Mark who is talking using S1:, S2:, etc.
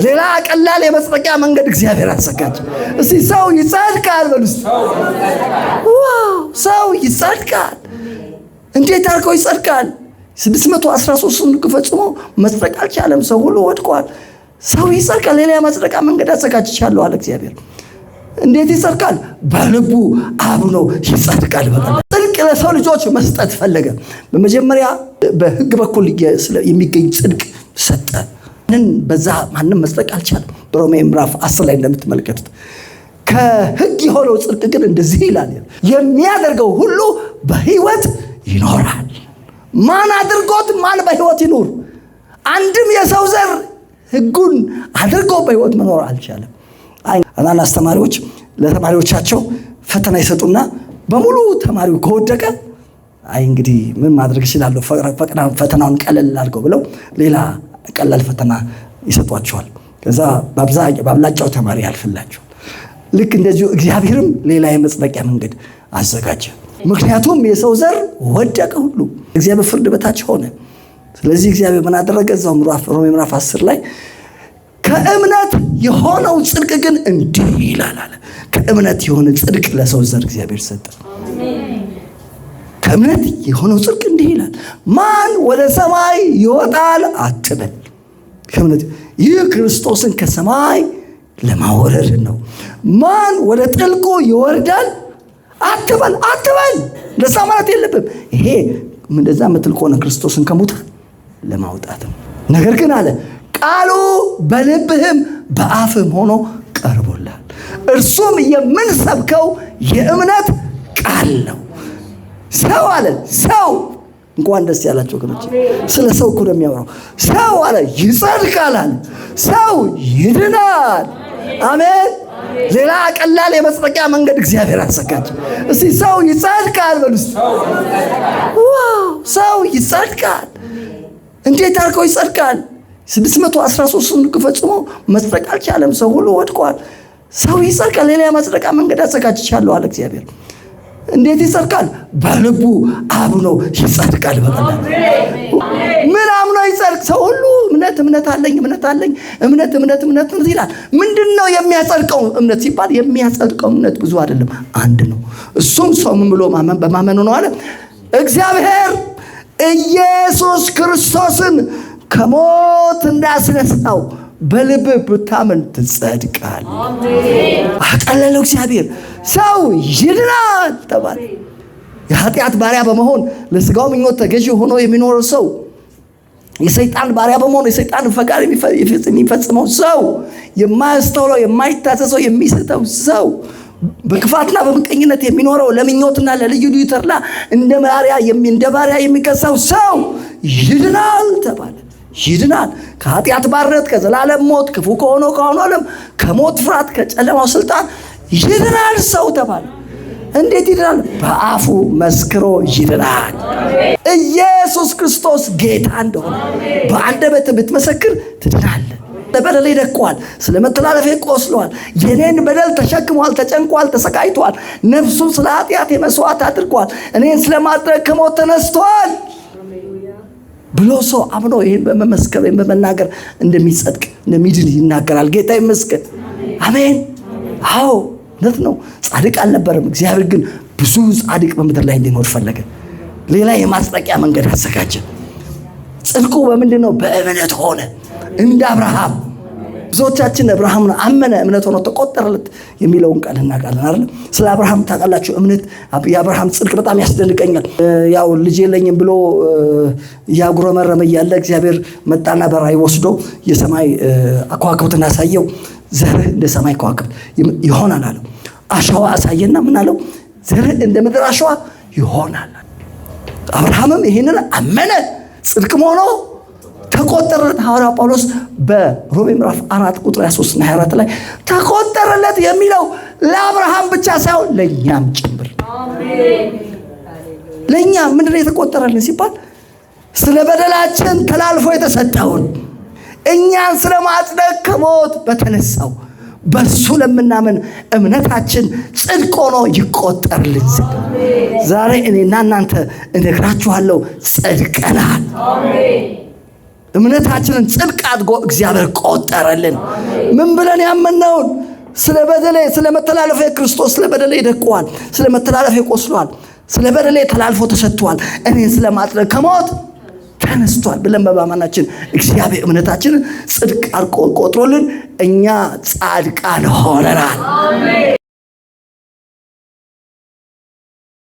S1: ሌላ ቀላል የመጽደቂያ መንገድ እግዚአብሔር አዘጋጀ። እስቲ ሰው ይጸድቃል በሉስ። ዋው ሰው ይጸድቃል። እንዴት አድርጎ ይጸድቃል? 613ን ፈጽሞ መጽደቅ አልቻለም። ሰው ሁሉ ወድቋል። ሰው ይጸድቃል። ሌላ የመጽደቂያ መንገድ አዘጋጅቻለሁ አለ እግዚአብሔር። እንዴት ይጸድቃል? በልቡ አምኖ ይጸድቃል። ጽድቅ ለሰው ልጆች መስጠት ፈለገ። በመጀመሪያ በሕግ በኩል የሚገኝ ጽድቅ ሰጠ። በዛ ማንም መስጠቅ አልቻለም። በሮሜ ምዕራፍ 10 ላይ እንደምትመለከቱት ከሕግ የሆነው ጽድቅ ግን እንደዚህ ይላል፣ የሚያደርገው ሁሉ በሕይወት ይኖራል። ማን አድርጎት ማን በሕይወት ይኖር? አንድም የሰው ዘር ሕጉን አድርጎ በሕይወት መኖር አልቻለም። አንዳንድ አስተማሪዎች ለተማሪዎቻቸው ፈተና ይሰጡና በሙሉ ተማሪው ከወደቀ እንግዲህ ምን ማድረግ እችላለሁ ፈተናውን ቀለል አድርገው ብለው ሌላ ቀላል ፈተና ይሰጧቸዋል። ከዛ በአብላጫው ተማሪ ያልፍላቸዋል። ልክ እንደዚሁ እግዚአብሔርም ሌላ የመጽደቂያ መንገድ አዘጋጀ። ምክንያቱም የሰው ዘር ወደቀ፣ ሁሉ እግዚአብሔር ፍርድ በታች ሆነ። ስለዚህ እግዚአብሔር ምን አደረገ? እዛው ሮሜ ምዕራፍ 10 ላይ ከእምነት የሆነው ጽድቅ ግን እንዲህ ይላል አለ። ከእምነት የሆነ ጽድቅ ለሰው ዘር እግዚአብሔር ሰጠ። ከእምነት የሆነው ጽድቅ እንዲህ ይላል፣ ማን ወደ ሰማይ ይወጣል አትበል። ከእምነት ይህ ክርስቶስን ከሰማይ ለማውረድ ነው። ማን ወደ ጥልቁ ይወርዳል አትበል። እንደዛ ማለት የለብም። ይሄ እንደዛ ምትል ከሆነ ክርስቶስን ከሙታን ለማውጣት ነው። ነገር ግን አለ ቃሉ በልብህም በአፍህም ሆኖ ቀርቦልሃል። እርሱም የምንሰብከው የእምነት ቃል ነው። ሰው አለ ሰው እንኳን ደስ ያላቸው ወገኖች፣ ስለ ሰው እኮ ነው የሚያወራው። ሰው አለ ይጸድቃል አለ ሰው ይድናል። አሜን። ሌላ ቀላል የመጽደቂያ መንገድ እግዚአብሔር አዘጋጀ። እስቲ ሰው ይጸድቃል በሉስ። ዋው ሰው ይጸድቃል። እንዴት አድርጎ ይጸድቃል? 613ን ፈጽሞ መጽደቅ አልቻለም። ሰው ሁሉ ወድቋል። ሰው ይጸድቃል። ሌላ የመጽደቂያ መንገድ አዘጋጅቻለሁ አለ እግዚአብሔር። እንዴት ይጸድቃል? በልቡ አምኖ ይጸድቃል። በቀላሉ ምን አምኖ ይጸድቅ? ሰው ሁሉ እምነት አለኝ እምነት ይላል። ምንድነው የሚያጸድቀው እምነት ሲባል የሚያጸድቀው እምነት ብዙ አይደለም፣ አንድ ነው። እሱም ሰው ምን ብሎ በማመኑ ነው አለ። እግዚአብሔር ኢየሱስ ክርስቶስን ከሞት እንዳስነሳው በልብ ብታምን ትጸድቃል። አቀለለው እግዚአብሔር። ሰው ይድናል ተባለ። የኃጢአት ባሪያ በመሆን ለስጋው ምኞት ተገዢ ሆኖ የሚኖረው ሰው፣ የሰይጣን ባሪያ በመሆን የሰይጣን ፈቃድ የሚፈጽመው ሰው፣ የማያስተውለው የማይታዘዘው የሚስተው ሰው፣ በክፋትና በምቀኝነት የሚኖረው ለምኞትና ለልዩ ልዩ ተድላ እንደ ባሪያ የሚከሳው ሰው ይድናል ተባለ። ይድናል ከኃጢአት ባርነት፣ ከዘላለም ሞት፣ ክፉ ከሆነው ከአሁኑ ዓለም ከሞት ፍርሃት፣ ከጨለማው ስልጣን ይድናል ሰው ተባለ። እንዴት ይድናል? በአፉ መስክሮ ይድናል። ኢየሱስ ክርስቶስ ጌታ እንደሆነ በአንደበት ብትመሰክር ትድናለህ። በደሌ ደቋል፣ ስለ መተላለፌ ቆስሏል፣ የኔን በደል ተሸክሟል፣ ተጨንቋል፣ ተሰቃይቷል፣ ነፍሱን ስለ ኃጢአቴ መስዋዕት አድርጓል፣ እኔን ስለማድረግ ከሞት ተነስቷል ብሎ ሰው አምኖ ይሄን በመመስከር በመናገር እንደሚጸድቅ እንደሚድን ይናገራል። ጌታ ይመስገን። አሜን። አዎ እውነት ነው። ጻድቅ አልነበረም። እግዚአብሔር ግን ብዙ ጻድቅ በምድር ላይ እንዲኖር ፈለገ። ሌላ የማጽደቂያ መንገድ አዘጋጀ። ጽድቁ በምንድን ነው? በእምነት ሆነ። እንደ አብርሃም ብዙዎቻችን አብርሃምን አመነ እምነት ሆኖ ተቆጠረለት የሚለውን ቃል እናውቃለን አይደል? ስለ አብርሃም ታውቃላችሁ። እምነት የአብርሃም ጽድቅ በጣም ያስደንቀኛል። ያው ልጅ የለኝም ብሎ ያጉረመረመ እያለ እግዚአብሔር መጣና በራእይ ወስዶ የሰማይ ከዋክብትን አሳየው። ዘርህ እንደ ሰማይ ከዋክብት ይሆናል አለው። አሸዋ አሳየና ምን አለው? ዘርህ እንደ ምድር አሸዋ ይሆናል። አብርሃምም ይሄንን አመነ፣ ጽድቅም ሆኖ ተቆጠረለት። ሐዋርያው ጳውሎስ በሮሜ ምዕራፍ 4 ቁጥር 23 እና 24 ላይ ተቆጠረለት የሚለው ለአብርሃም ብቻ ሳይሆን ለእኛም ጭምር። አሜን። ለእኛ ምንድን ነው የተቆጠረልን ሲባል ስለ በደላችን ተላልፎ የተሰጠውን እኛን ስለ ማጽደቅ ከሞት በተነሳው በሱ ለምናምን እምነታችን ጽድቅ ሆኖ ይቆጠርልን ዘንድ ዛሬ እኔና እናንተ እነግራችኋለሁ፣ ጸድቀናል። አሜን። እምነታችንን ጽድቅ አድርጎ እግዚአብሔር ቆጠረልን። ምን ብለን ያመነውን? ስለ በደሌ ስለ መተላለፌ ክርስቶስ ስለ በደሌ ደቅቋል፣ ስለ መተላለፌ ቆስሏል፣ ስለ በደሌ ተላልፎ ተሰጥቷል፣ እኔን ስለማጽደቅ ከሞት ተነስቷል ብለን በማመናችን እግዚአብሔር እምነታችንን ጽድቅ አድርጎ ቆጥሮልን እኛ ጻድቃን ሆነናል።